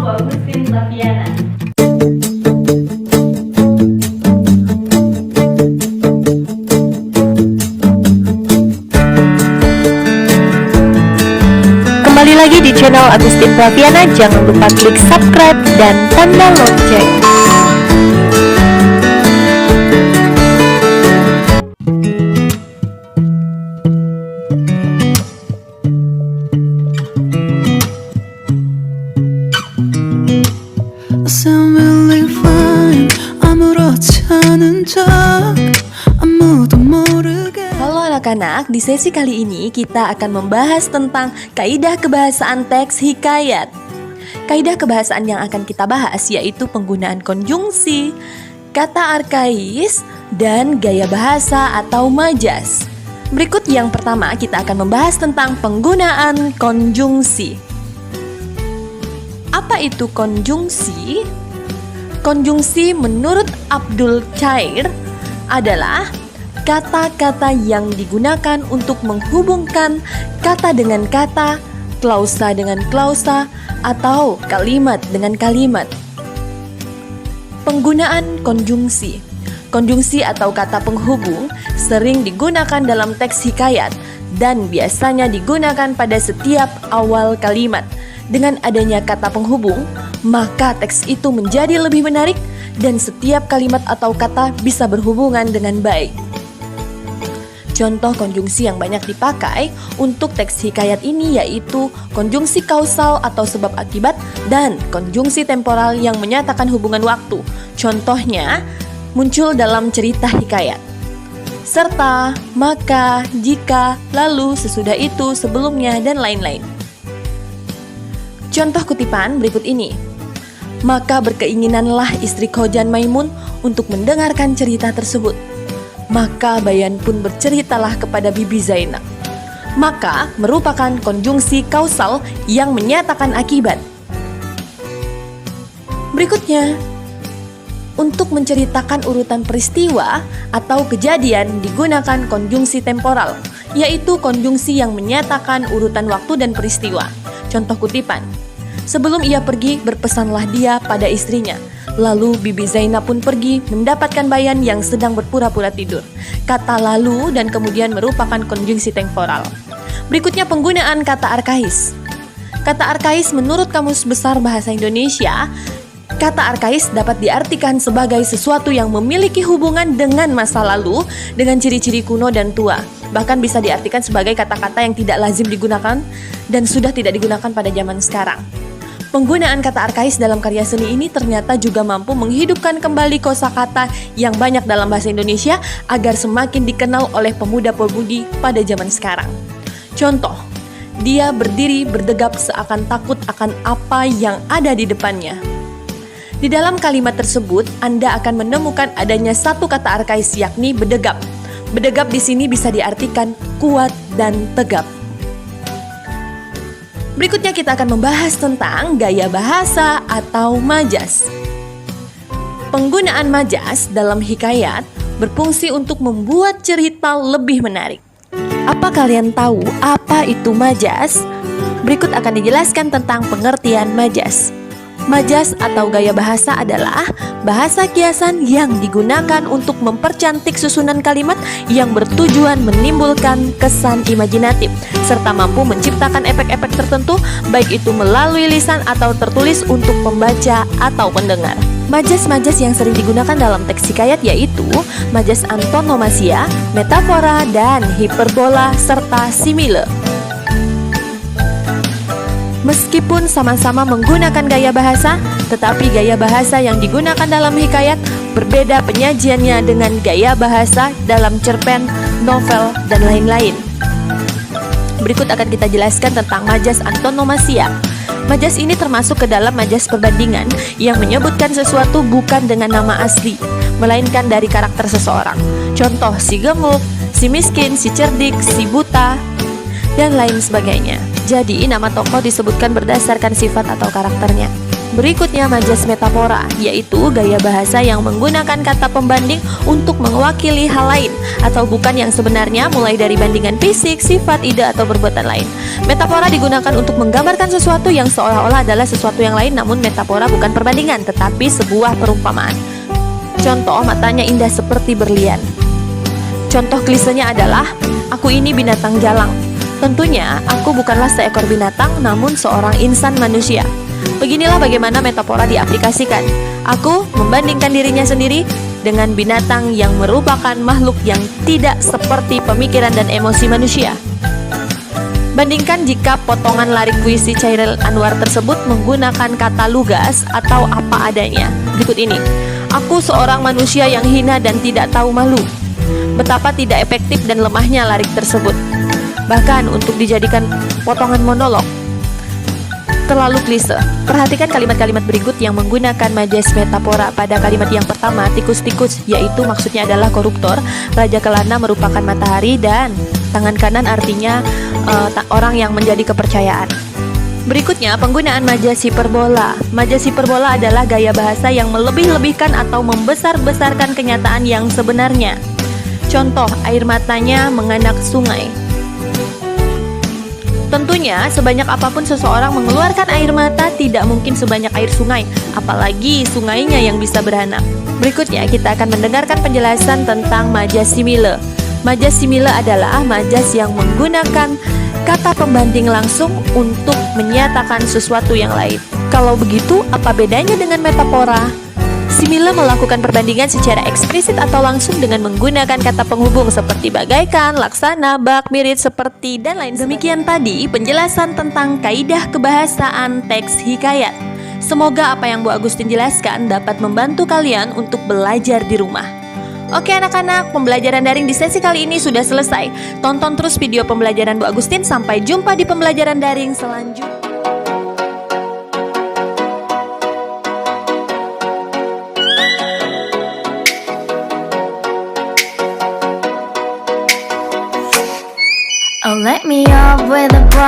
Agustin Laviana. Kembali lagi di channel Agustin Laviana. Jangan lupa klik subscribe dan tanda lonceng. Halo anak-anak, di sesi kali ini kita akan membahas tentang kaidah kebahasaan teks hikayat. Kaidah kebahasaan yang akan kita bahas yaitu penggunaan konjungsi, kata arkais, dan gaya bahasa atau majas. Berikut yang pertama kita akan membahas tentang penggunaan konjungsi. Apa itu konjungsi? Konjungsi menurut Abdul Chair adalah kata-kata yang digunakan untuk menghubungkan kata dengan kata, klausa dengan klausa, atau kalimat dengan kalimat. Penggunaan konjungsi. Konjungsi atau kata penghubung sering digunakan dalam teks hikayat dan biasanya digunakan pada setiap awal kalimat. Dengan adanya kata penghubung, maka teks itu menjadi lebih menarik dan setiap kalimat atau kata bisa berhubungan dengan baik. Contoh konjungsi yang banyak dipakai untuk teks hikayat ini yaitu konjungsi kausal atau sebab akibat dan konjungsi temporal yang menyatakan hubungan waktu. Contohnya muncul dalam cerita hikayat. Serta, maka, jika, lalu, sesudah itu, sebelumnya, dan lain-lain. Contoh kutipan berikut ini. Maka berkeinginanlah istri Khojan Maimun untuk mendengarkan cerita tersebut. Maka Bayan pun berceritalah kepada Bibi Zainab. Maka merupakan konjungsi kausal yang menyatakan akibat. Berikutnya, untuk menceritakan urutan peristiwa atau kejadian digunakan konjungsi temporal, yaitu konjungsi yang menyatakan urutan waktu dan peristiwa. Contoh kutipan. Sebelum ia pergi, berpesanlah dia pada istrinya. Lalu Bibi Zainab pun pergi mendapatkan Bayan yang sedang berpura-pura tidur. Kata lalu dan kemudian merupakan konjungsi temporal. Berikutnya penggunaan kata arkais. Kata arkais menurut Kamus Besar Bahasa Indonesia, kata arkais dapat diartikan sebagai sesuatu yang memiliki hubungan dengan masa lalu dengan ciri-ciri kuno dan tua. Bahkan bisa diartikan sebagai kata-kata yang tidak lazim digunakan dan sudah tidak digunakan pada zaman sekarang. Penggunaan kata arkais dalam karya seni ini ternyata juga mampu menghidupkan kembali kosakata yang banyak dalam bahasa Indonesia agar semakin dikenal oleh pemuda-pemudi pada zaman sekarang. Contoh, dia berdiri berdegap seakan takut akan apa yang ada di depannya. Di dalam kalimat tersebut, Anda akan menemukan adanya satu kata arkais yakni bedegap. Bedegap di sini bisa diartikan kuat dan tegap. Berikutnya kita akan membahas tentang gaya bahasa atau majas. Penggunaan majas dalam hikayat berfungsi untuk membuat cerita lebih menarik. Apa kalian tahu apa itu majas? Berikut akan dijelaskan tentang pengertian majas. Majas atau gaya bahasa adalah bahasa kiasan yang digunakan untuk mempercantik susunan kalimat yang bertujuan menimbulkan kesan imajinatif serta mampu menciptakan efek-efek tertentu baik itu melalui lisan atau tertulis untuk pembaca atau pendengar. Majas-majas yang sering digunakan dalam teks hikayat yaitu majas antonomasia, metafora, dan hiperbola serta simile. Meskipun sama-sama menggunakan gaya bahasa, tetapi gaya bahasa yang digunakan dalam hikayat berbeda penyajiannya dengan gaya bahasa dalam cerpen, novel, dan lain-lain. Berikut akan kita jelaskan tentang majas antonomasia. Majas ini termasuk ke dalam majas perbandingan yang menyebutkan sesuatu bukan dengan nama asli, melainkan dari karakter seseorang. Contoh, si gemuk, si miskin, si cerdik, si buta, dan lain sebagainya. Jadi nama tokoh disebutkan berdasarkan sifat atau karakternya. Berikutnya majas metafora, yaitu gaya bahasa yang menggunakan kata pembanding untuk mewakili hal lain atau bukan yang sebenarnya, mulai dari bandingan fisik, sifat, ide, atau perbuatan lain. Metafora digunakan untuk menggambarkan sesuatu yang seolah-olah adalah sesuatu yang lain, namun metafora bukan perbandingan, tetapi sebuah perumpamaan. Contoh, matanya indah seperti berlian. Contoh klisenya adalah, aku ini binatang jalang. Tentunya, aku bukanlah seekor binatang, namun seorang insan manusia. Beginilah bagaimana metafora diaplikasikan. Aku membandingkan dirinya sendiri dengan binatang yang merupakan makhluk yang tidak seperti pemikiran dan emosi manusia. Bandingkan jika potongan larik puisi Chairil Anwar tersebut menggunakan kata lugas atau apa adanya. Berikut ini. Aku seorang manusia yang hina dan tidak tahu malu. Betapa tidak efektif dan lemahnya larik tersebut. Bahkan untuk dijadikan potongan monolog, terlalu klise. Perhatikan kalimat-kalimat berikut yang menggunakan majas metafora. Pada kalimat yang pertama, tikus-tikus, yaitu maksudnya adalah koruptor. Raja Kelana merupakan matahari dan tangan kanan artinya orang yang menjadi kepercayaan. Berikutnya, penggunaan majas hiperbola. Majas hiperbola adalah gaya bahasa yang melebih-lebihkan atau membesar-besarkan kenyataan yang sebenarnya. Contoh, air matanya menganak sungai. Tentunya, sebanyak apapun seseorang mengeluarkan air mata, tidak mungkin sebanyak air sungai, apalagi sungainya yang bisa beranak. Berikutnya, kita akan mendengarkan penjelasan tentang majas simile. Majas simile adalah majas yang menggunakan kata pembanding langsung untuk menyatakan sesuatu yang lain. Kalau begitu, apa bedanya dengan metafora? Simile melakukan perbandingan secara eksplisit atau langsung dengan menggunakan kata penghubung seperti bagaikan, laksana, bak, mirip, seperti, dan lain sebagainya. Demikian tadi penjelasan tentang kaidah kebahasaan teks hikayat. Semoga apa yang Bu Agustin jelaskan dapat membantu kalian untuk belajar di rumah. Oke anak-anak, pembelajaran daring di sesi kali ini sudah selesai. Tonton terus video pembelajaran Bu Agustin. Sampai jumpa di pembelajaran daring selanjutnya. Oh, let me up with a bright